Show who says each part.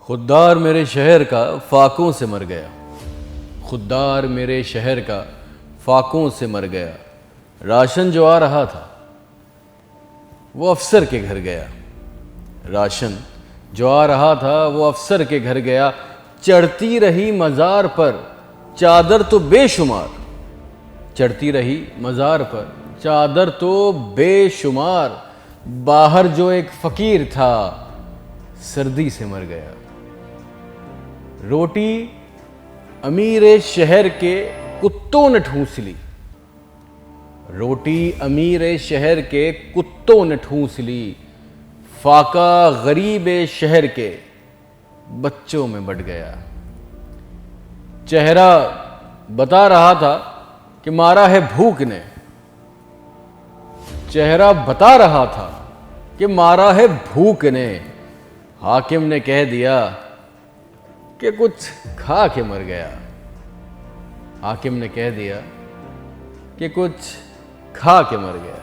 Speaker 1: खुद्दार मेरे शहर का फाकों से मर गया। खुद्दार मेरे शहर का फाकों से मर गया। राशन जो आ रहा था वो अफसर के घर गया। राशन जो आ रहा था वो अफसर के घर गया। चढ़ती रही मज़ार पर चादर तो बेशुमार। चढ़ती रही मज़ार पर चादर तो बेशुमार। बाहर जो एक फ़कीर था सर्दी से मर गया। रोटी अमीर शहर के कुत्तों ने ठूंस ली। रोटी अमीर शहर के कुत्तों ने ठूंस ली। फाका गरीब शहर के बच्चों में बट गया। चेहरा बता रहा था कि मारा है भूख ने। चेहरा बता रहा था कि मारा है भूख ने। हाकिम ने कह दिया कि कुछ खा के मर गया। हाकिम ने कह दिया कि कुछ खा के मर गया।